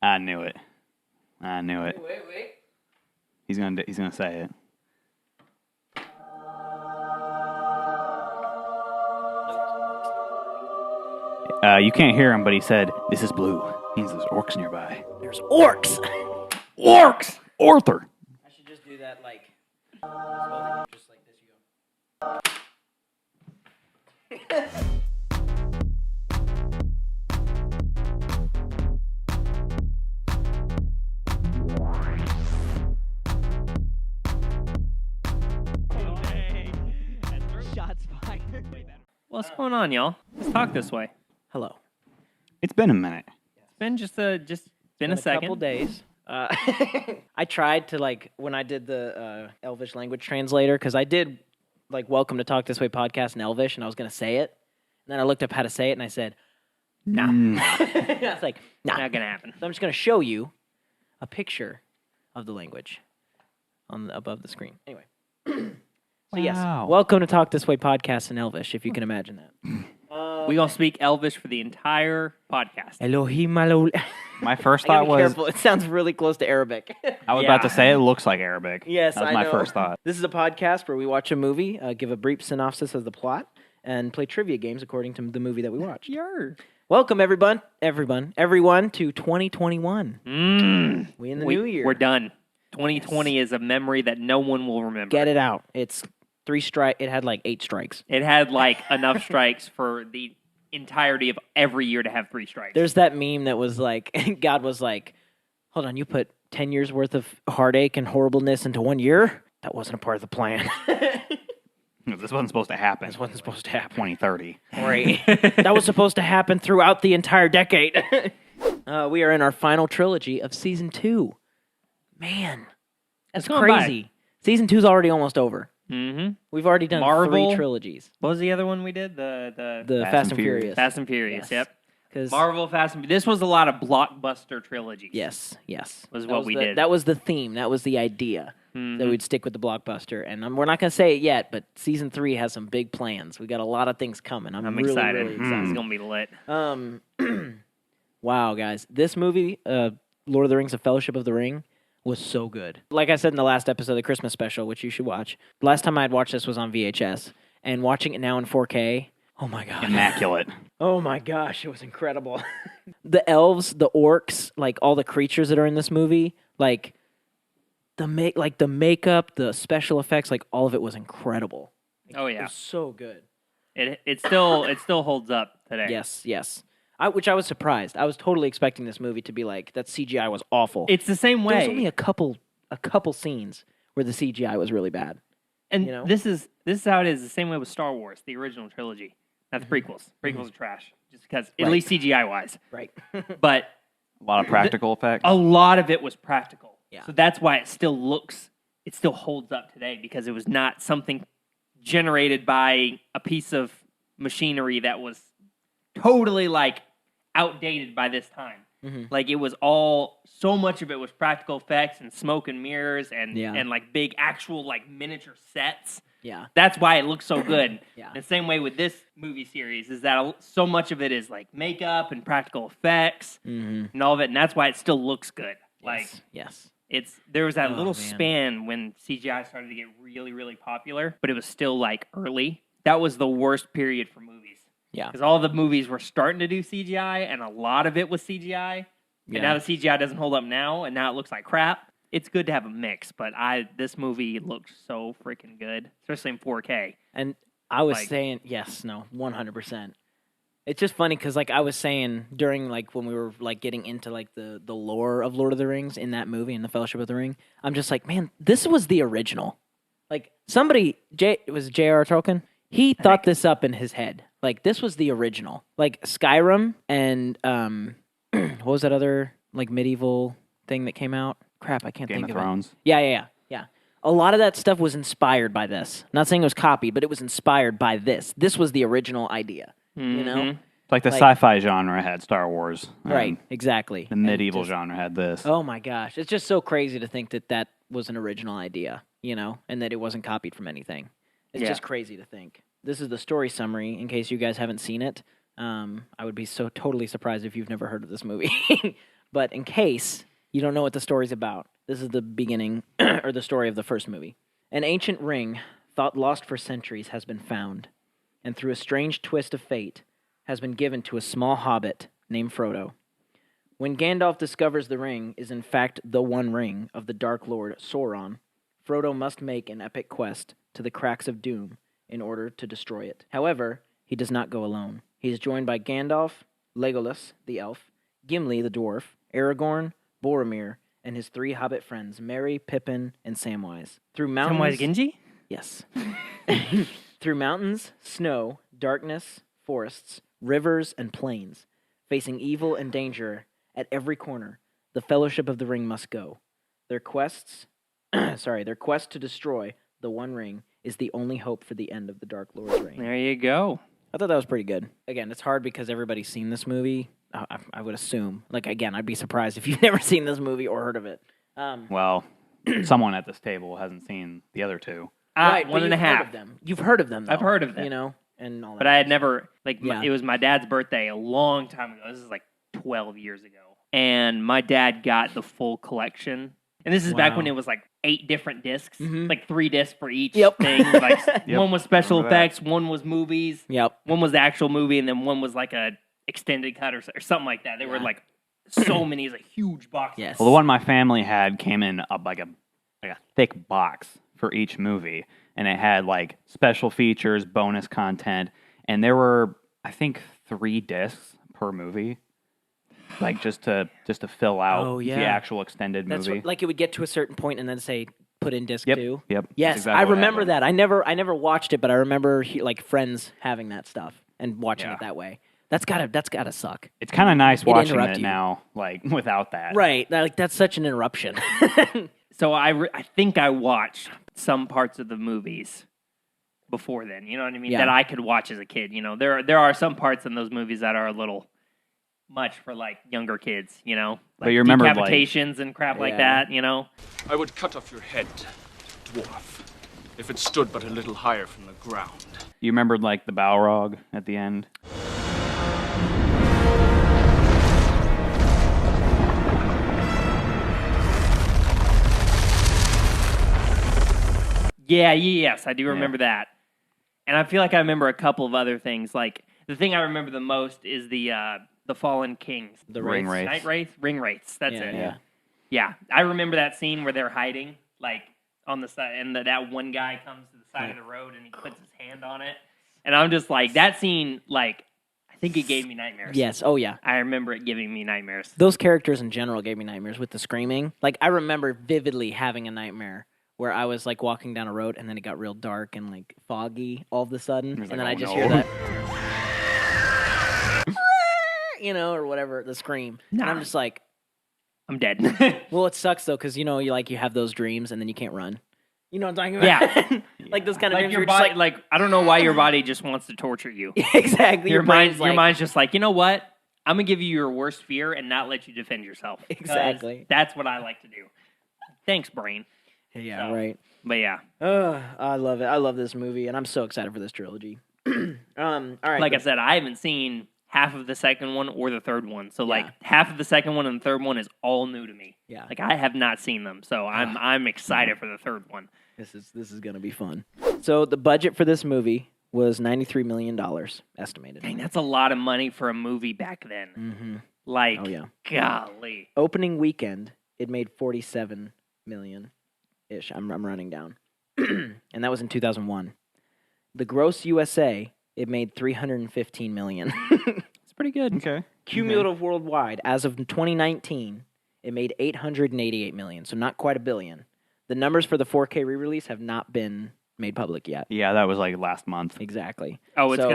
I knew it. Wait. He's gonna say it. You can't hear him, but he said, "This is blue." Means there's orcs nearby. There's orcs. Orcs. Arthur. I should just do that like. Just like this. You go. Shots fired. What's going on, y'all? Let's talk this way. Hello. It's been a minute. It's been just a A second. couple days. I tried to when I did the Elvish language translator, because I did Welcome to Talk This Way podcast in Elvish, and I was going to say it. And then I looked up how to say it, and I said, nah. I was like, nah. Not gonna happen. So I'm just going to show you a picture of the language above the screen. Anyway. So yes, Wow. Welcome to Talk This Way podcast in Elvish, if you can imagine that. We gonna speak Elvish for the entire podcast. Elohim Alo. My first I gotta thought be was, careful. It sounds really close to Arabic. I was about to say it looks like Arabic. Yes, that was I my know. first thought. This is a podcast where we watch a movie, give a brief synopsis of the plot, and play trivia games according to the movie that we watched. Yer. Welcome, everyone to 2021. We in the new year. We're done. 2020 is a memory that no one will remember. Get it out. It's 3 strikes. It had 8 strikes. It had enough strikes for the entirety of every year to have 3 strikes. There's that meme that was God was like, hold on, you put 10 years worth of heartache and horribleness into 1 year? That wasn't a part of the plan. This wasn't supposed to happen. This wasn't supposed to happen. 2030. Right. That was supposed to happen throughout the entire decade. We are in our final trilogy of season 2. Man, that's going crazy. Season 2 is already almost over. Mm-hmm. We've already done Marvel. 3 trilogies. What was the other one we did? The Fast and Furious. Fast and Furious. Yes. Yep. Marvel, Fast and This was a lot of blockbuster trilogies. Yes. Was what we did. That was the theme. That was the idea. That we'd stick with the blockbuster. And we're not going to say it yet, but season 3 has some big plans. We got a lot of things coming. I'm really, excited. really excited. It's going to be lit. Wow, guys. This movie, Lord of the Rings, The Fellowship of the Ring, was so good. Like I said in the last episode of the Christmas special, which you should watch, last time I had watched this was on VHS, and watching it now in 4K, oh my god. Immaculate. Oh my gosh, it was incredible. The elves, the orcs, all the creatures that are in this movie, the makeup, the special effects, all of it was incredible. Oh yeah. It was so good. It still holds up today. Yes. Which I was surprised. I was totally expecting this movie to be that CGI was awful. It's the same way. There was only a couple scenes where the CGI was really bad. And this is how it is. The same way with Star Wars, the original trilogy. Not the prequels. Prequels are trash, just because at least CGI wise. Right. But A lot of practical effects. a lot of it was practical. Yeah. So that's why it still holds up today, because it was not something generated by a piece of machinery that was totally outdated by this time. Mm-hmm. It was all, so much of it was practical effects and smoke and mirrors and big actual miniature sets. Yeah. That's why it looks so good. Yeah. The same way with this movie series is that so much of it is makeup and practical effects and all of it, and that's why it still looks good. Yes. There was that little man. span when CGI started to get really, really popular, but it was still early. That was the worst period for movies. Yeah. Because all the movies were starting to do CGI, and a lot of it was CGI. And now the CGI doesn't hold up now, and now it looks like crap. It's good to have a mix, but this movie looked so freaking good, especially in 4K. And I was saying, 100%. It's just funny because, I was saying during, when we were, getting into, the lore of Lord of the Rings in that movie, in The Fellowship of the Ring, I'm just man, this was the original. Somebody, it was J.R.R. Tolkien, he thought this up in his head. This was the original. Skyrim and, what was that other, medieval thing that came out? Crap, I can't think of it. Game of Thrones. Yeah. A lot of that stuff was inspired by this. Not saying it was copied, but it was inspired by this. This was the original idea, you know? The sci-fi genre had Star Wars. Right, exactly. The medieval genre had this. Oh my gosh. It's just so crazy to think that was an original idea, and that it wasn't copied from anything. It's just crazy to think. This is the story summary, in case you guys haven't seen it. I would be so totally surprised if you've never heard of this movie. But in case you don't know what the story's about, this is the beginning or the story of the first movie. An ancient ring, thought lost for centuries, has been found, and through a strange twist of fate, has been given to a small hobbit named Frodo. When Gandalf discovers the ring is in fact the One Ring of the Dark Lord Sauron, Frodo must make an epic quest to the cracks of doom in order to destroy it. However, he does not go alone. He is joined by Gandalf, Legolas, the elf, Gimli, the dwarf, Aragorn, Boromir, and his 3 hobbit friends, Merry, Pippin, and Samwise. Through mountains... Samwise Gamgee? Yes. Through mountains, snow, darkness, forests, rivers, and plains, facing evil and danger at every corner, the Fellowship of the Ring must go. Their quest to destroy the One Ring is the only hope for the end of the Dark Lord's reign. There you go. I thought that was pretty good. Again, it's hard because everybody's seen this movie. I would assume. Like, again, I'd be surprised if you've never seen this movie or heard of it. Well, someone at this table hasn't seen the other 2. Right, one but and a you've heard half. of them. You've heard of them, though. I've heard of them. You know, and all that. But I had never, Yeah. it was my dad's birthday a long time ago. This is like 12 years ago. And my dad got the full collection. And this is back when it was like 8 different discs, like 3 discs for each thing. Like one was special effects, one was movies, one was the actual movie, and then one was like a extended cut or something like that. They were like so many. It was a huge box. Yes. Well, the one my family had came in like a thick box for each movie, and it had like special features, bonus content, and there were, I think, 3 discs per movie. Like just to fill out the actual extended movie. Like it would get to a certain point and then say put in disc 2. Yep. Yes, exactly I what remember happened. that. I never watched it, but I remember like friends having that stuff and watching it that way. That's gotta suck. It's kind of nice watching interrupt it you. now, like without that. Right. Like that's such an interruption. So I think I watched some parts of the movies before then. You know what I mean? Yeah. That I could watch as a kid. You know, there are some parts in those movies that are a little much for like younger kids. You know, like But you remember, like- decapitations and crap like that. You know. I would cut off your head, dwarf, if it stood but a little higher from the ground. You remembered like the Balrog at the end? Yes, I do remember that. And I feel like I remember a couple of other things. Like the thing I remember the most is the Fallen Kings. The Ring Wraiths. Wraiths. Night Wraith? Ring Wraiths. That's it. Yeah. Yeah, I remember that scene where they're hiding, like on the side, and that one guy comes to the side of the road and he puts his hand on it, and I'm just like, that scene, like, I think it gave me nightmares. Yes. Oh yeah. I remember it giving me nightmares. Those characters in general gave me nightmares with the screaming. Like I remember vividly having a nightmare where I was like walking down a road and then it got real dark and like foggy all of a sudden, and like, then oh, I just no. hear that, you know, or whatever, the scream, and I'm just like, I'm dead. well, it sucks though because you know you have those dreams and then you can't run. You know what I'm talking about? Yeah. Like those kind of Like dreams. your You're just body, like I don't know why your body just wants to torture you. exactly. Your brain's mind's just like, you know what? I'm gonna give you your worst fear and not let you defend yourself. 'Cause Exactly. That's what I like to do. Thanks, brain. yeah, So, right. But yeah, I love it. I love this movie, and I'm so excited for this trilogy. All right. like I said, I haven't seen half of the second one or the third one. So like Yeah. half of the second one and the third one is all new to me. Yeah. Like I have not seen them. So I'm excited for the third one. This is gonna be fun. So the budget for this movie was $93 million estimated. Dang, that's a lot of money for a movie back then. Mm-hmm. Like, Oh yeah. golly. Opening weekend, it made $47 million ish. I'm running down, and that was in 2001. The gross USA, it made $315 million. It's pretty good. Okay. Cumulative worldwide, as of 2019, it made $888 million. So not quite $1 billion. The numbers for the 4K re-release have not been made public yet. Yeah, that was like last month. Exactly. Oh, it's So,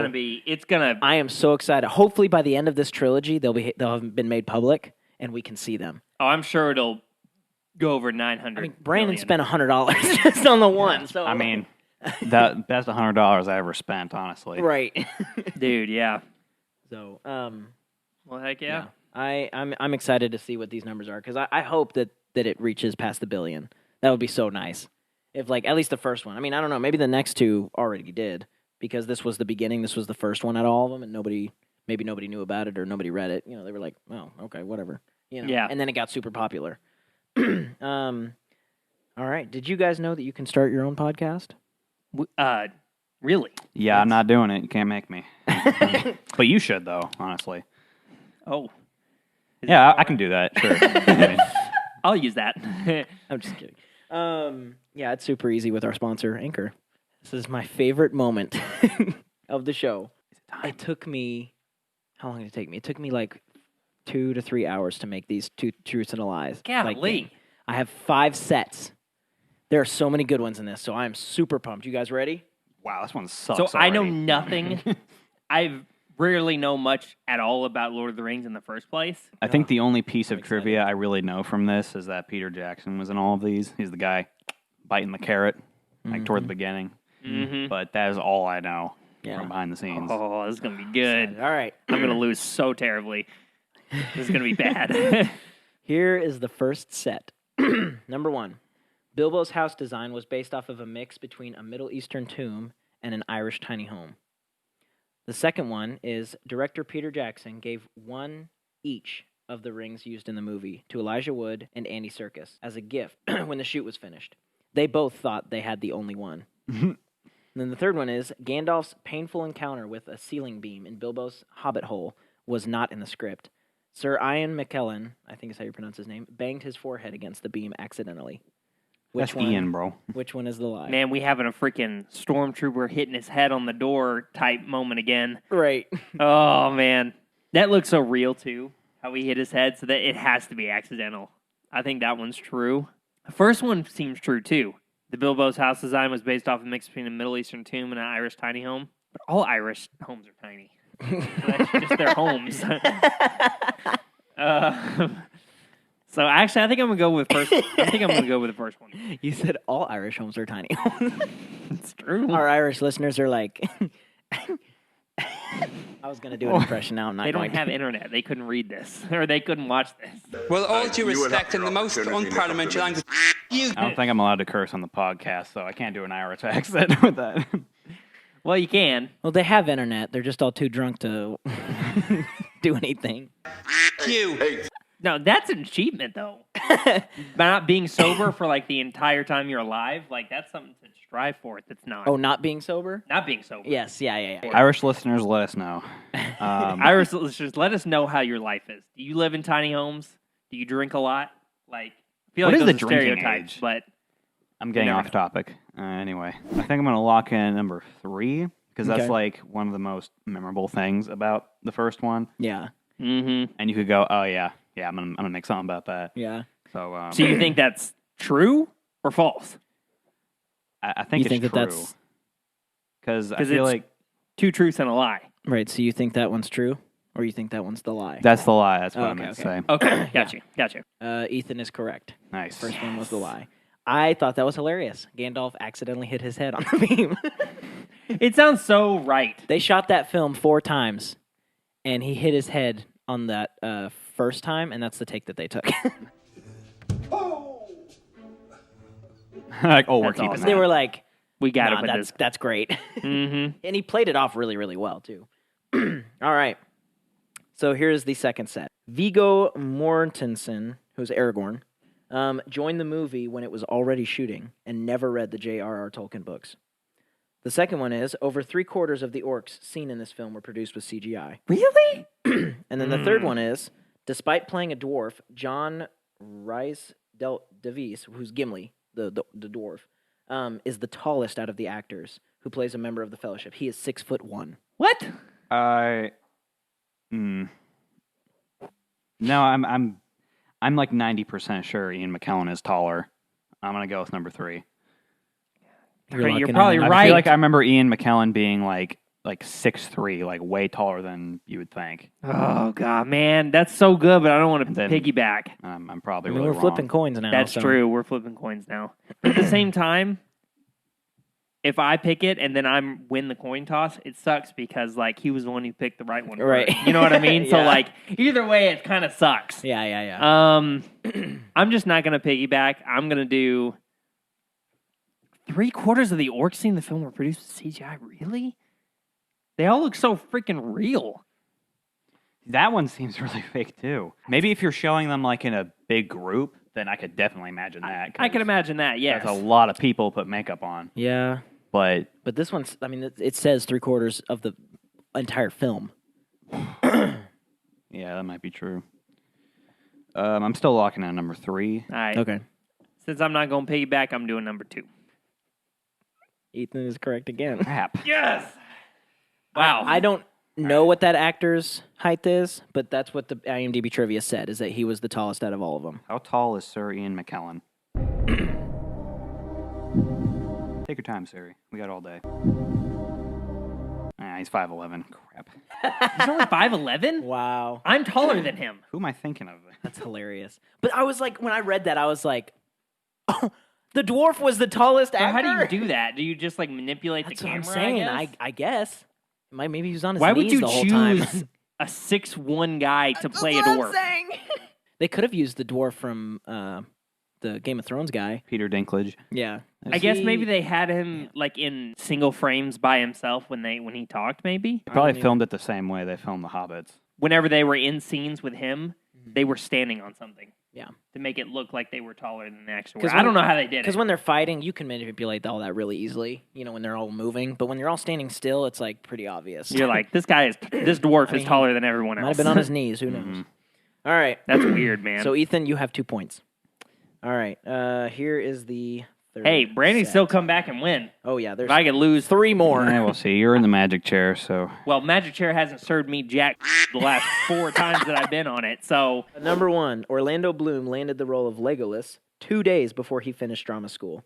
gonna I am so excited. Hopefully, by the end of this trilogy, they'll have been made public, and we can see them. Oh, I'm sure it'll go over 900. I mean, Brandon million. spent $100 just on the one. So I mean, that's $100 I ever spent, honestly. right. Dude, yeah. So, Well, heck yeah. I'm excited to see what these numbers are because I hope that it reaches past the $1 billion. That would be so nice. If like at least the first one. I mean, I don't know. Maybe the next two already did because this was the beginning. This was the first one out of all of them, and nobody knew about it or nobody read it. You know, they were like, oh, okay, whatever. You know? Yeah. And then it got super popular. All right. Did you guys know that you can start your own podcast? Really? Yeah, I'm not doing it. You can't make me. But you should, though, honestly. Oh. Yeah, I can do that. Sure. I mean, I'll use that. I'm just kidding. Yeah, it's super easy with our sponsor, Anchor. This is my favorite moment of the show. It took me, how long did it take me? It took me like 2 to 3 hours to make these 2 truths and a lies. Golly. I have 5 sets. There are so many good ones in this, so I'm super pumped. You guys ready? wow, this one sucks. So I know already. nothing. I rarely know much at all about Lord of the Rings in the first place. I think the only piece of excited. trivia I really know from this is that Peter Jackson was in all of these. He's the guy biting the carrot, like toward the beginning. Mm-hmm. But that is all I know Yeah. from behind the scenes. Oh, this is going to be good. All right. I'm going to lose so terribly. This is going to be bad. Here is the first set. Number 1. Bilbo's house design was based off of a mix between a Middle Eastern tomb and an Irish tiny home. The second one is director Peter Jackson gave one each of the rings used in the movie to Elijah Wood and Andy Serkis as a gift when the shoot was finished. They both thought they had the only one. And then the third one is Gandalf's painful encounter with a ceiling beam in Bilbo's hobbit hole was not in the script. Sir Ian McKellen, I think is how you pronounce his name, banged his forehead against the beam accidentally. That's Ian, bro. Which one is the lie? Man, we having a freaking stormtrooper hitting his head on the door type moment again. Right. Oh, man. That looks so real, too, how he hit his head, so that it has to be accidental. I think that one's true. The first one seems true, too. The Bilbo's house design was based off a mix between a Middle Eastern tomb and an Irish tiny home. But all Irish homes are tiny. So that's just their homes. So actually, I think I'm gonna go with first. I think I'm gonna go with the first one. You said all Irish homes are tiny. It's true. Our Irish listeners are like, I was going to do an impression now. I'm not They going don't have to. internet. They couldn't read this, or they couldn't watch this. Well, all due You would have respect, in the the most opportunity to unparliamentary come to language, you. I don't think I'm allowed to curse on the podcast, so I can't do an Irish accent with that. Well, you can. Well, they have internet. They're just all too drunk to do anything. You. Hey, No, that's an achievement, though. Not being sober for like the entire time you're alive, like that's something to strive for. That's not. Oh, not being sober? Not being sober. Yes, yeah. Irish listeners, let us know. Irish listeners, let us know how your life is. Do you live in tiny homes? Do you drink a lot? Like, I feel What like is those the are drinking stereotypes, age? but I'm getting never off topic. Anyway, I think I'm going to lock in number 3 because that's Okay. like one of the most memorable things about the first one. Yeah. mm-hmm. And you could go, oh yeah, I'm gonna make something about that. Yeah. So, So you think that's true or false? I think You it's think true that's because I 'Cause feel it's- like Two truths and a lie. right? So you think that one's true, or you think that one's the lie? that's the lie. That's what Oh, I okay, meant to okay. say. Okay, got you. Ethan is correct. Nice. First one was the lie. I thought that was hilarious. Gandalf accidentally hit his head on the beam. It sounds so right. They shot that film 4 times, and he hit his head on that first time, and that's the take that they took. Like, oh, we're That's keeping awesome. that. They were like, We got nah, it with this. that's great. Mm-hmm. And he played it off really, really well, too. All right. So here's the second set. Viggo Mortensen, who's Aragorn, joined the movie when it was already shooting and never read the J.R.R. Tolkien books. The second one is, over 3/4 of the orcs seen in this film were produced with CGI. Really? And then the third one is, despite playing a dwarf, John Rhys Davies, who's Gimli, the dwarf, is the tallest out of the actors who plays a member of the Fellowship. He is 6'1". What? No, I'm like 90% sure Ian McKellen is taller. I'm gonna go with number 3. You're locking in probably the- I right. feel like I remember Ian McKellen being like 6'3", like way taller than you would think. Oh god, man, that's so good, but I don't want to Then- piggyback. I'm probably I mean, really we're wrong. flipping coins now. That's so- true. We're flipping coins now. But at the same time, if I pick it and then I win the coin toss, it sucks because like he was the one who picked the right one. Right. first. You know what I mean? So Yeah. like either way, it kind of sucks. Yeah. I'm just not gonna piggyback. I'm gonna do 3/4 of the orcs seen in the film were produced with CGI. Really? They all look so freaking real. That one seems really fake too. Maybe if you're showing them like in a big group, then I could definitely imagine that. I can imagine that, yes. That's a lot of people put makeup on. Yeah. But this one's, I mean, it says 3/4 of the entire film. yeah, that might be true. I'm still locking in number 3. All right. Okay. Since I'm not going to piggyback, I'm doing number 2. Ethan is correct again. Crap. Yes! Wow. I don't know what that actor's height is, but that's what the IMDb trivia said, is that he was the tallest out of all of them. How tall is Sir Ian McKellen? Take your time, Siri. We got all day. He's 5'11". Crap. He's only 5'11"? Wow. I'm taller than him. Who am I thinking of? That's hilarious. But I was like, when I read that, I was like, oh, the dwarf was the tallest So actor? how do you do that? Do you just like manipulate That's the what camera? I'm saying. I guess? I guess. Maybe he was on his Why knees would you the whole time. choose a 6'1" guy to play a That's dwarf? what I'm saying. They could have used the dwarf from the Game of Thrones guy. Peter Dinklage. Yeah. I guess maybe they had him like in single frames by himself when he talked. Maybe They probably filmed it the same way they filmed The Hobbits. whenever they were in scenes with him, they were standing on something. Yeah. To make it look like they were taller than they actually 'Cause were. I don't know how they did it. Because when they're fighting, you can manipulate all that really easily, when they're all moving. But when you're all standing still, it's like pretty obvious. You're like, this dwarf is taller than everyone Might else. have been on his knees. Who knows? All right. That's weird, man. So, Ethan, you have 2 points. All right. Here is the third hey, Brandon set. still come back and win. Oh, yeah. There's If I could lose 3 more. Yeah, we'll see. You're in the magic chair, so... Well, Magic Chair hasn't served me jack the last 4 times that I've been on it, so... Number 1, Orlando Bloom landed the role of Legolas 2 days before he finished drama school.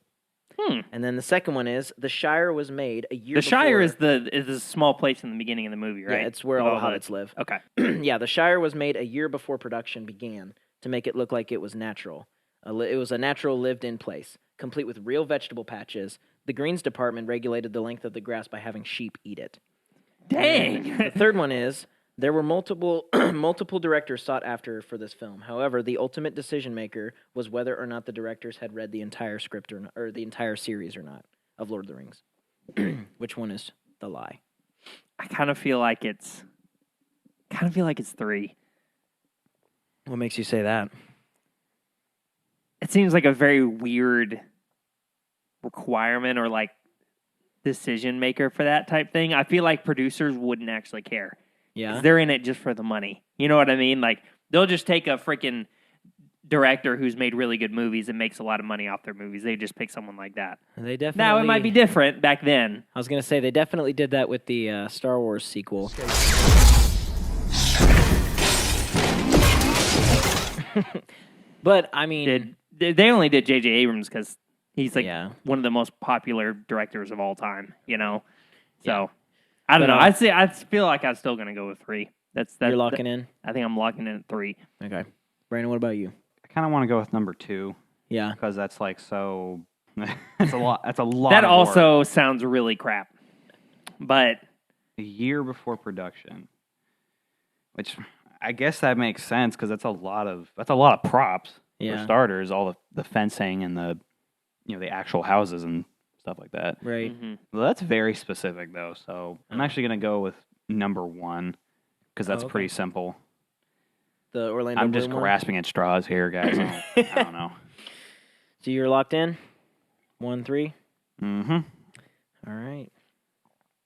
And then the second one is The Shire was made a year The before... Shire is the small place in the beginning of the movie, right? Yeah, it's where all the hobbits live. Okay. Yeah, The Shire was made a year before production began to make it look like it was natural. It was a natural lived-in place, complete with real vegetable patches. The Greens Department regulated the length of the grass by having sheep eat it. Dang! The third one is, there were multiple directors sought after for this film. However, the ultimate decision maker was whether or not the directors had read the entire script or the entire series or not of Lord of the Rings. Which one is the lie? I kind of feel like it's 3. What makes you say that? It seems like a very weird requirement or like decision maker for that type thing. I feel like producers wouldn't actually care. Yeah. 'Cause they're in it just for the money. You know what I mean? Like they'll just take a freaking director who's made really good movies and makes a lot of money off their movies. They just pick someone like that. They definitely. Now it might be different back then. I was gonna say they definitely did that with the Star Wars sequel. But I mean, They only did J.J. Abrams because he's like Yeah. one of the most popular directors of all time. You know, so Yeah. I don't But, know. I feel like I'm still gonna go with 3. you're locking in. I think I'm locking in at 3. Okay, Brandon, what about you? I kind of want to go with number 2 Yeah. because that's like so... That's a lot. That's a lot That of also work. sounds really crap, but A year before production. Which I guess that makes sense because that's a lot of props Yeah. for starters. All the fencing and the the actual houses and stuff like that. Right. Well, that's very specific though. So I'm actually gonna go with number 1 because that's okay. pretty simple. The Orlando. I'm just Bloom one? grasping at straws here, guys. I don't know. So you're locked in. 1-3. Mm-hmm. All right.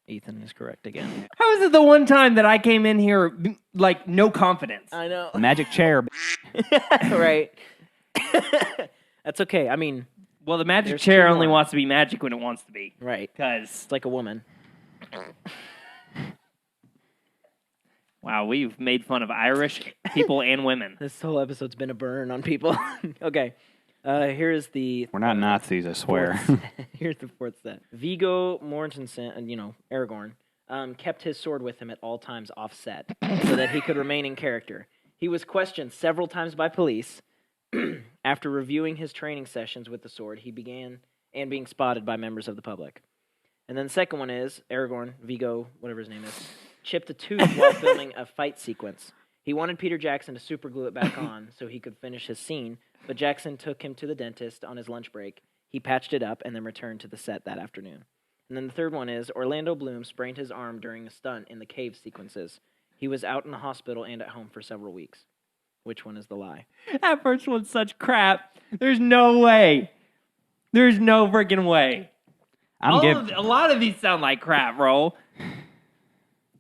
Ethan is correct again. how is it the one time that I came in here like no confidence? I know. Magic chair. Right. That's okay. I mean, Well, the magic There's chair 2 only more. wants to be magic when it wants to be. right. Because It's like a woman. wow, we've made fun of Irish people and women. This whole episode's been a burn on people. Okay. Here's the. We're not Nazis, I swear. Here's the fourth set. Viggo Mortensen, Aragorn, kept his sword with him at all times offset so that he could remain in character. He was questioned several times by police. After reviewing his training sessions with the sword, he began and being spotted by members of the public. And then the second one is Aragorn, Viggo, whatever his name is, chipped a tooth while filming a fight sequence. He wanted Peter Jackson to superglue it back on so he could finish his scene, but Jackson took him to the dentist on his lunch break. He patched it up and then returned to the set that afternoon. And then the third one is Orlando Bloom sprained his arm during a stunt in the cave sequences. He was out in the hospital and at home for several weeks. Which one is the lie? That first one's such crap. There's no way. There's no freaking way. A lot of these sound like crap, bro.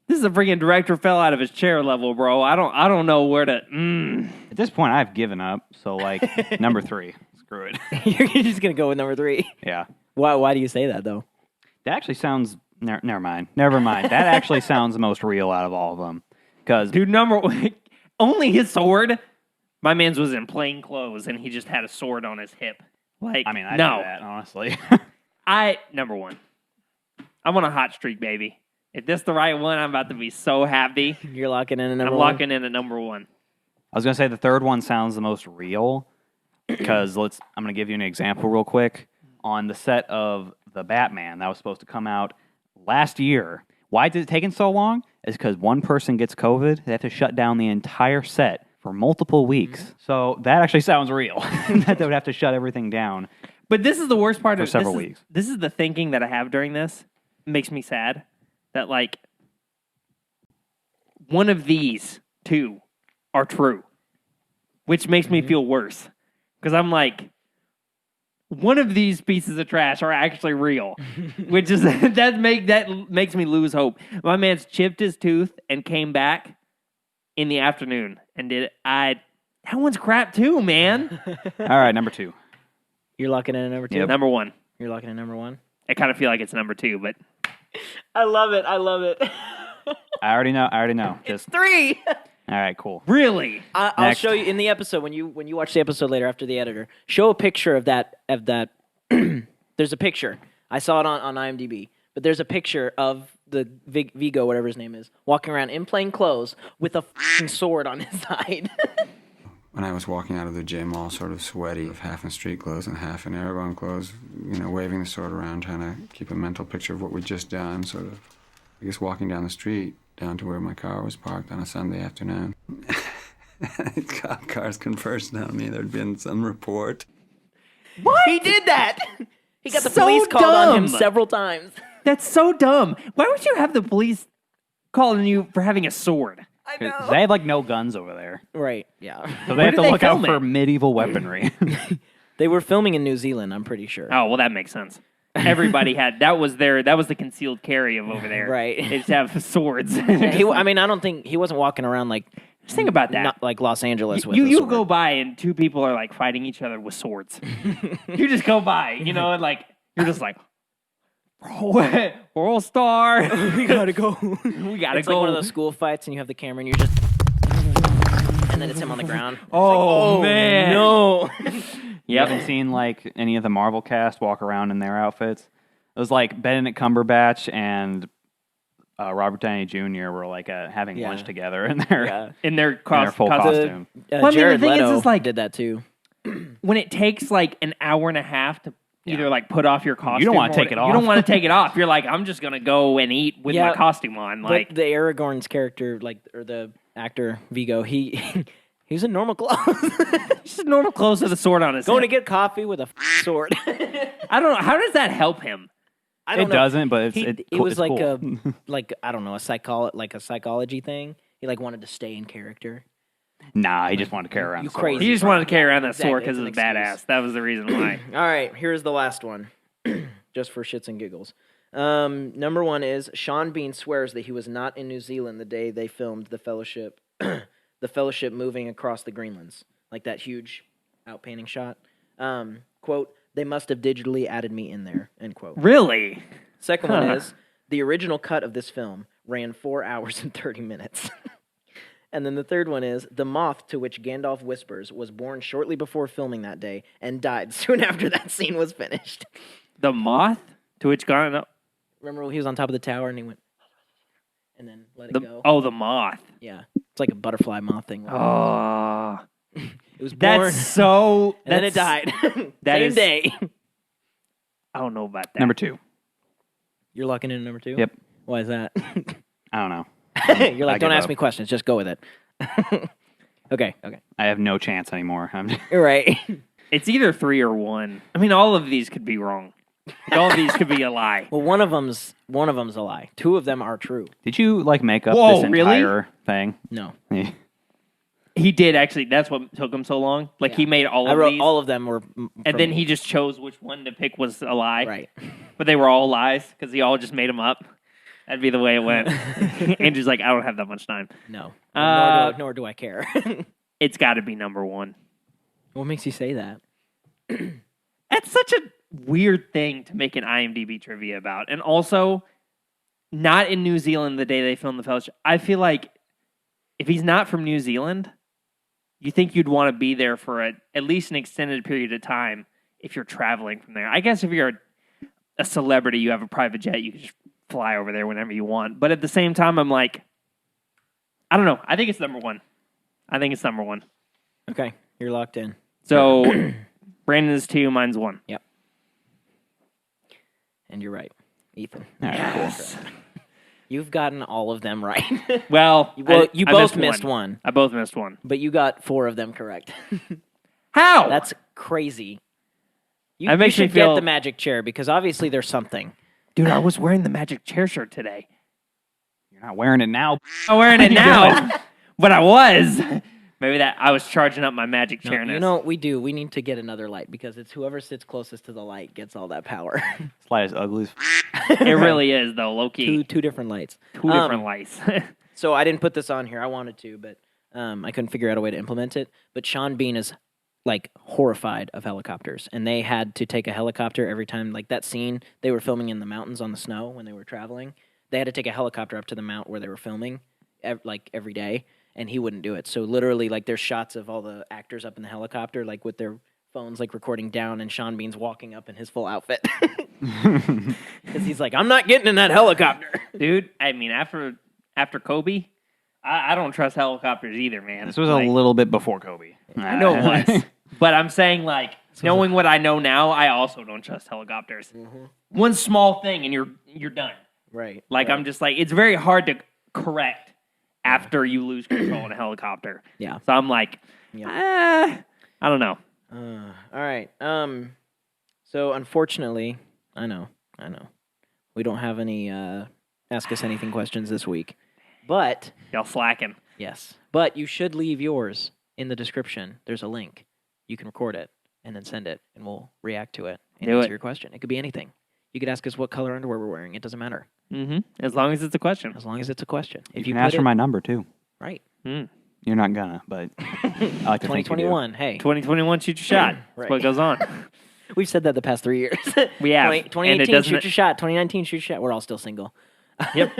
This is a freaking director fell out of his chair level, bro. I don't know where to. At this point, I've given up. So like number 3, screw it. You're just gonna go with number 3. Yeah. Why do you say that though? That actually sounds. Never mind. That actually sounds the most real out of all of them. Because dude, only his sword. My man's was in plain clothes, and he just had a sword on his hip. Like, I mean, I no. do that honestly. Number 1. I'm on a hot streak, baby. If this is the right one, I'm about to be so happy. You're locking in a number I'm 1? locking in at number 1. I was gonna say the third one sounds the most real because I'm gonna give you an example real quick. On the set of the Batman that was supposed to come out last year, why did it take so long? It's because one person gets COVID. They have to shut down the entire set for multiple weeks. So that actually sounds real. That they would have to shut everything down. But this is the worst part for several weeks. This is the thinking that I have during this. It makes me sad that like one of these two are true, which makes me feel worse because I'm like, one of these pieces of trash are actually real, which is that makes me lose hope. My man's chipped his tooth and came back in the afternoon and did it. That one's crap too, man. All right, number 2. You're locking in a number 2? Yep. Number 1. You're locking in number 1? I kind of feel like it's number 2, but I love it. I already know. Just 3. all right, cool. Really? I'll show you in the episode when you watch the episode later after the editor. Show a picture of that. There's a picture. I saw it on IMDb, but there's a picture of the Vigo, whatever his name is, walking around in plain clothes with a f***ing sword on his side. When I was walking out of the gym, all sort of sweaty, half in street clothes and half in Aragon clothes, waving the sword around, trying to keep a mental picture of what we'd just done, sort of, I guess, walking down the street, down to where my car was parked on a Sunday afternoon. Cop cars conversed on me. There'd been some report. What? He did that! He got the So police called on him dumb. several times. That's so dumb. Why would you have the police calling you for having a sword? I know. They have like no guns over there. Right, yeah. So they Where have did to they look out film for it? medieval weaponry. They were filming in New Zealand, I'm pretty sure. Oh, well, that makes sense. Everybody that was the concealed carry of over there. Right. They just have swords. I don't think he wasn't walking around like Just think about that. not like Los Angeles with you a you sword. go by and two people are like fighting each other with swords. You just go by, and like you're just like, World Star. We gotta go. We gotta It's go. like one of those school fights, and you have the camera, and you're just, and then it's him on the ground. Oh, man, no. You haven't seen like any of the Marvel cast walk around in their outfits? It was like Benedict Cumberbatch and Robert Downey Jr. were like having lunch together in their in their full costume. Jared the thing Leto is like did that too. when it takes like an hour and a half to either like put off your costume, You don't wanna or take it off. You don't want to take it off. You're like, I'm just gonna go and eat with Yeah, my costume on. Like, But the Aragorn's character, or the actor Vigo, he was in normal clothes. just normal clothes with a sword on his Going to hip. get coffee with a sword. I don't know. How does that help him? I don't It know. doesn't, but it's It cool. was It's like cool. I don't know, a psychology thing. He like wanted to stay in character. Nah, he just wanted to carry around. You a sword. He crazy. just wanted to carry around that Exactly, sword because it's it an was excuse. badass. That was the reason why. All right, here's the last one, just for shits and giggles. Number 1 is Sean Bean swears that he was not in New Zealand the day they filmed the Fellowship, the Fellowship moving across the Greenlands, like that huge outpainting shot. Quote, "They must have digitally added me in there." End quote. Really? Second one is the original cut of this film ran 4 hours and 30 minutes. And then the third one is the moth to which Gandalf whispers was born shortly before filming that day and died soon after that scene was finished. The moth to which gone? Remember when he was on top of the tower and he went and then let it go? Oh, the moth. Yeah. It's like a butterfly moth thing. Oh, It was born that's so. and then it died. that Same is- day. I don't know about that. Number 2. You're locking in number 2? Yep. Why is that? I don't know. You're like, I don't give ask up. me questions, just go with it. Okay. I have no chance anymore. You're right. It's either 3 or 1. I mean, all of these could be wrong. Like, all of these could be a lie. Well, one of them's a lie. Two of them are true. Did you like make up Whoa, this really? entire thing? No. He did actually. That's what took him so long. Like Yeah. he made all I of wrote these, all of them were and then he just chose which one to pick was a lie. right. But they were all lies because he all just made them up. That'd be the way it went. Andrew's like, I don't have that much time. No. Nor do I care. It's got to be number one. What makes you say that? That's such a weird thing to make an IMDb trivia about. And also, not in New Zealand the day they filmed The Fellowship. I feel like if he's not from New Zealand, you think you'd want to be there for at least an extended period of time if you're traveling from there. I guess if you're a celebrity, you have a private jet, you can just fly over there whenever you want. But at the same time, I'm like, I don't know. I think it's number one. Okay, you're locked in. So Brandon's 2, mine's 1. Yep. And you're right, Ethan. All right, Yes. You've gotten all of them right. Well, you I both missed one, I both missed one. but you got 4 of them correct. How? That's crazy. That You makes me should get feel- the magic chair because obviously there's something. Dude, I was wearing the magic chair shirt today. You're not wearing it now. I'm wearing it now, but I was. Maybe that I was charging up my magic No, chairness. you know what we do? We need to get another light because it's whoever sits closest to the light gets all that power. This light is ugly as it really is though, low key. two different lights. Two different lights. So I didn't put this on here. I wanted to, but I couldn't figure out a way to implement it. But Sean Bean is like horrified of helicopters, and they had to take a helicopter every time. Like that scene they were filming in the mountains on the snow when they were traveling. They had to take a helicopter up to the mount where they were filming, every day, and he wouldn't do it. So literally, like there's shots of all the actors up in the helicopter, like with their phones like recording down, and Sean Bean's walking up in his full outfit because he's like, I'm not getting in that helicopter. Dude, I mean, after Kobe, I don't trust helicopters either, man. This was Like, a little bit before Kobe. I know it was. But I'm saying, like, knowing what I know now, I also don't trust helicopters. One small thing and you're done. Right. Like, I'm just like, it's very hard to correct after you lose control in a helicopter. Yeah. So I'm like, I don't know. All right. So unfortunately, I know, we don't have any ask us anything questions this week, but Y'all slacking. yes, but you should leave yours in the description. There's a link. You can record it and then send it, and we'll react to it and Do answer it. your question. It could be anything. You could ask us what color underwear we're wearing. It doesn't matter Mm-hmm. As long as it's a question. as long as it's a question. You If can put ask for it- my number too. right, You're not gonna, but I like to think you do. 2021. Hey, 2021, shoot your shot. That's Right. what goes on. we've said that the past 3 years. We have. And it 2018, doesn't- shoot your shot. 2019, shoot your shot. We're all still single. Yep.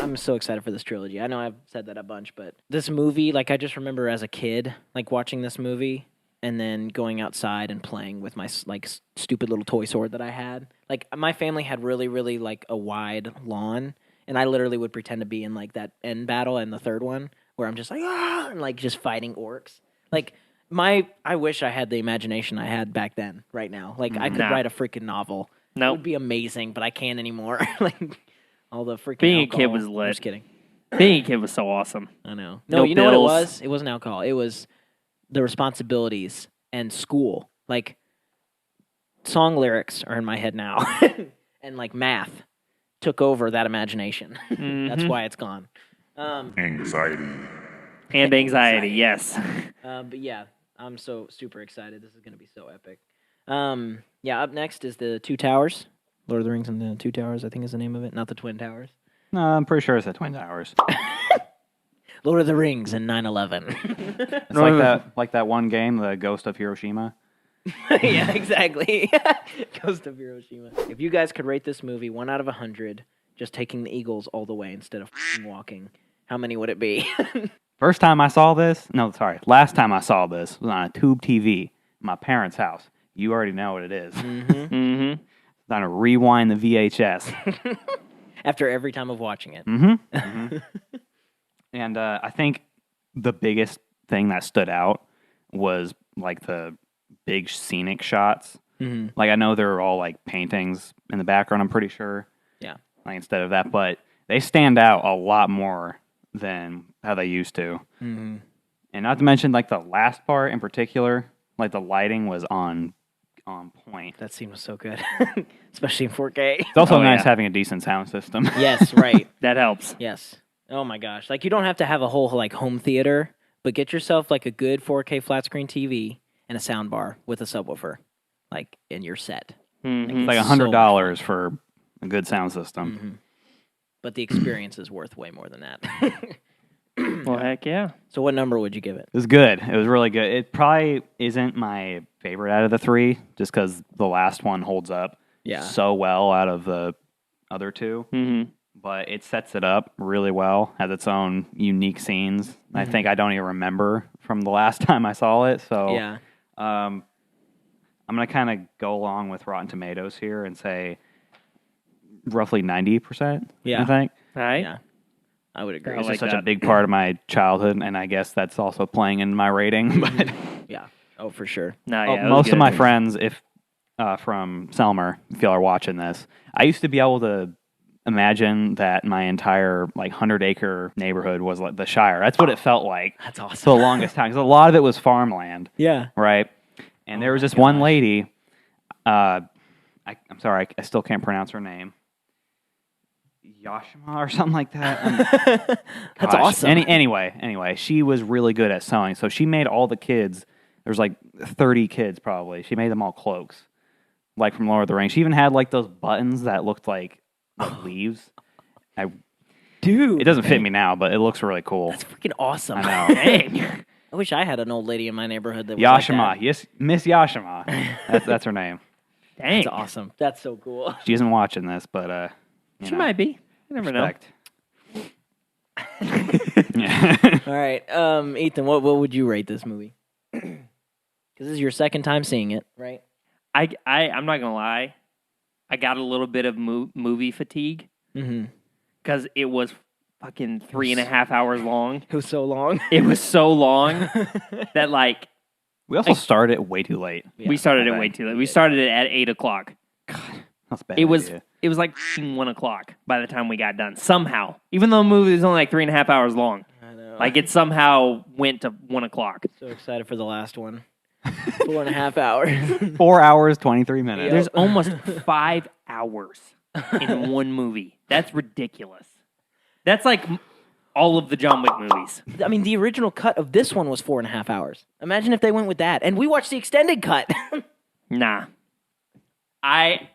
I'm so excited for this trilogy. I know I've said that a bunch, but this movie, like I just remember as a kid, like watching this movie and then going outside and playing with my like stupid little toy sword that I had. Like my family had really, really like a wide lawn, and I literally would pretend to be in like that end battle in the third one where I'm just like and like just fighting orcs. Like I wish I had the imagination I had back then. Right now, like I could Nah. write a freaking novel. Nope. It would be amazing, but I can't anymore. Like all the freaking Being a kid alcohol. was I'm lit. just kidding. Being a kid was so awesome. I know. No No, you know what it bills. was? It wasn't alcohol. It was the responsibilities and school. Like song lyrics are in my head now, and like math took over that imagination. That's why it's gone. Anxiety. And anxiety, yes. But yeah, I'm so super excited. This is gonna be so epic. Yeah, up next is the Two Towers. Lord of the Rings and the Two Towers, I think is the name of it, not the Twin Towers. No, I'm pretty sure it's the Twin Towers. Lord of the Rings and 9/11. It's like that one game, the Ghost of Hiroshima. Yeah, exactly. Ghost of Hiroshima. If you guys could rate this movie 1 out of 100, just taking the Eagles all the way instead of walking, how many would it be? Last time I saw this was on a tube TV in my parents' house. You already know what it is. Mm-hmm. It's on to rewind the VHS. After every time of watching it. And I think the biggest thing that stood out was like the big scenic shots. Like I know they're all like paintings in the background, I'm pretty sure. Yeah. Like instead of that, but they stand out a lot more than how they used to. And not to mention like the last part in particular, like the lighting was on on point. That scene was so good, especially in 4K. It's also Oh, nice yeah. having a decent sound system. Yes, right. That helps. Yes. Oh my gosh. Like you don't have to have a whole like home theater, but get yourself like a good 4K flat screen TV and a sound bar with a subwoofer, like, and you're set. Mhm. It's like so much $100 for a good sound system. Mm-hmm. But the experience is worth way more than that. Well, heck yeah. So what number would you give it? It was good. It was really good. It probably isn't my favorite out of the three, just because the last one holds up Yeah. so well out of the other two. Mm-hmm. But it sets it up really well, has its own unique scenes. I think I don't even remember from the last time I saw it. So Yeah. I'm going to kind of go along with Rotten Tomatoes here and say roughly 90%, Yeah. I think. All right. Yeah. I would agree. I It's like just such a that. big part of my childhood, and I guess that's also playing in my rating. But Yeah. Oh, for sure. No, yeah, it was most of good. my friends, if from Selmer, if y'all are watching this, I used to be able to imagine that my entire 100-acre neighborhood was like the Shire. That's what it felt like That's for awesome. the longest time, because a lot of it was farmland, Yeah. right? And there was this one lady. I'm sorry, I still can't pronounce her name. Yashima or something like that. That's awesome. Anyway, she was really good at sewing. So she made all the kids, there's like 30 kids probably. She made them all cloaks, like from Lord of the Rings. She even had like those buttons that looked like leaves. Dude. It doesn't fit me now, but it looks really cool. That's freaking awesome. I know. Dang. I wish I had an old lady in my neighborhood that was like Yashima, that. yes, Miss Yashima. That's her name. Dang. That's awesome. That's so cool. She isn't watching this, but She might be. You never respect. All right. Ethan, what would you rate this movie? Because this is your second time seeing it, right? I'm not gonna lie. I got a little bit of movie fatigue Mm-hmm. because it was fucking 3.5 hours long. It was so long. It was so long that like We also started way too late. we started it Okay. way too late. We started it at 8 o'clock. That's a bad. It was idea. 1 o'clock by the time we got done. Somehow, even though the movie was only like 3.5 hours long, I know. like it somehow went to 1 o'clock. So excited for the last one. 4.5 hours. 4 hours 23 minutes. There's almost 5 hours in one movie. That's ridiculous. That's like all of the John Wick movies. I mean, the original cut of this one was 4.5 hours. Imagine if they went with that. And we watched the extended cut. Nah, I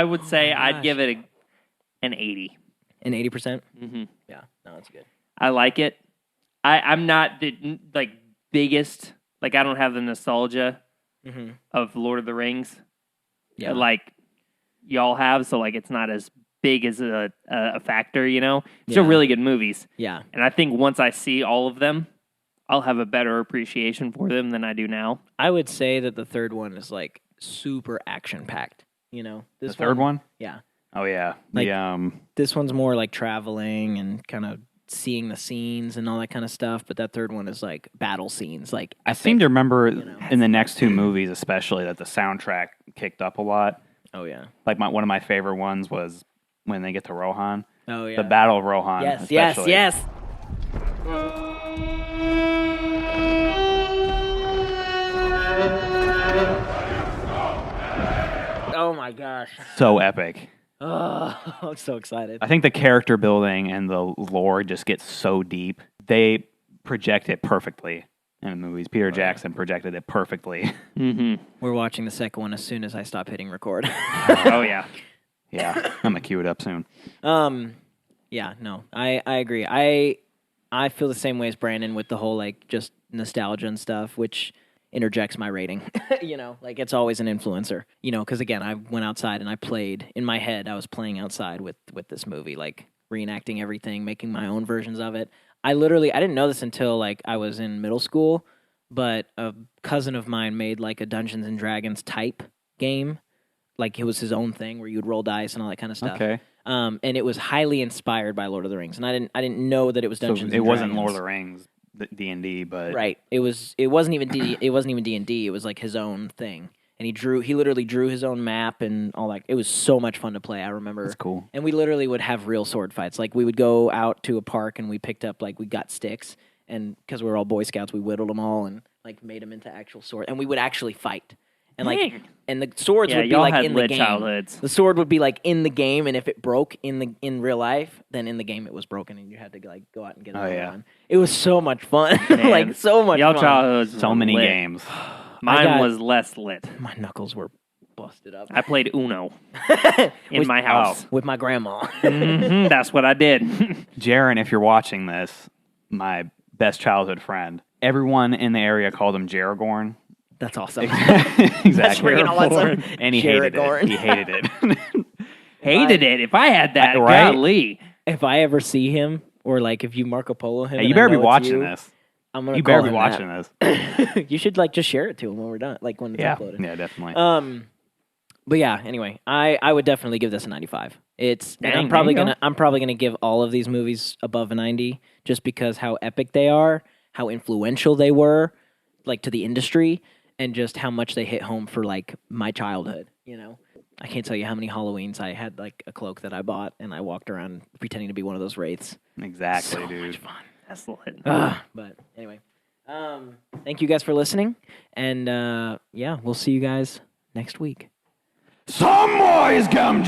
would say my I'd gosh. give it an 80. And 80%? Mm-hmm. Yeah, no, that's good. I like it. I'm not the like biggest. Like I don't have the nostalgia Mm-hmm. of Lord of the Rings. Yeah. Like y'all have, so like it's not as big as a factor, you know. Still Yeah. really good movies, Yeah. and I think once I see all of them, I'll have a better appreciation for them than I do now. I would say that the third one is like super action packed. You know, the third one. Yeah, Oh yeah. Like- The this one's more like traveling and kind of seeing the scenes and all that kind of stuff. But that third one is like battle scenes. Like I seem to remember know. in the next two movies, especially, that the soundtrack kicked up a lot. oh yeah, Like one of my favorite ones was when they get to Rohan, oh yeah, the Battle of Rohan. yes, yes, especially. yes. Oh my gosh. So epic. Oh, I'm so excited. I think the character building and the lore just gets so deep. They project it perfectly in the movies. Peter Jackson projected it perfectly. Mm-hmm. We're watching the second one as soon as I stop hitting record. Oh yeah. Yeah, I'm gonna cue it up soon. Yeah, no, I agree. I feel the same way as Brandon with the whole like just nostalgia and stuff, which interjects my rating. You know, like it's always an influencer. You know, because again, I went outside and I played in my head. I was playing outside with this movie, like reenacting everything, making my own versions of it. I didn't know this until like I was in middle school, but a cousin of mine made like a Dungeons and Dragons type game. Like it was his own thing where you'd roll dice and all that kind of stuff. Okay, And it was highly inspired by Lord of the Rings, and I didn't know that it was so Dungeons. it and wasn't Dragons. Lord of the Rings, D&D, but Right. It wasn't even D&D. It was like his own thing, and he literally drew his own map and all that. It was so much fun to play. I remember. that's cool. And we literally would have real sword fights. Like we would go out to a park and we picked up we got sticks, and because we were all Boy Scouts, we whittled them all and like made them into actual sword, and we would actually fight. and like Dang. and the swords Yeah, would be y'all like had in the lit game. childhoods. The sword would be like in the game, and if it broke in real life, then in the game it was broken, and you had to like go out and get another one. It was so much fun, Man, like so much y'all fun. childhoods So were many lit. games. Mine was less lit. My knuckles were busted up. I played Uno in With- my house. with my grandma. That's what I did. Jaren, if you're watching this, my best childhood friend, everyone in the area called him Jaragorn. That's awesome. Exactly. That's freaking awesome. And he hated Jaragorn. it. He hated it. Hated it. If I had that, Right? golly. If I ever see him, or like if you Marco Polo him, Hey, and you I better be know it's watching you, this. I'm gonna You call better be him watching that. this. You should like just share it to him when we're done, like when it's Yeah. uploaded. Yeah, definitely. But yeah, anyway, I would definitely give this a 95. It's and Dang, I'm probably there you gonna I'm probably gonna give all of these movies above a 90 just because how epic they are, how influential they were, like to the industry, and just how much they hit home for like my childhood. You know, I can't tell you how many Halloweens I had like a cloak that I bought and I walked around pretending to be one of those wraiths. Exactly, So dude. much fun. That's lit. But anyway, thank you guys for listening, and yeah, we'll see you guys next week. Some boys come.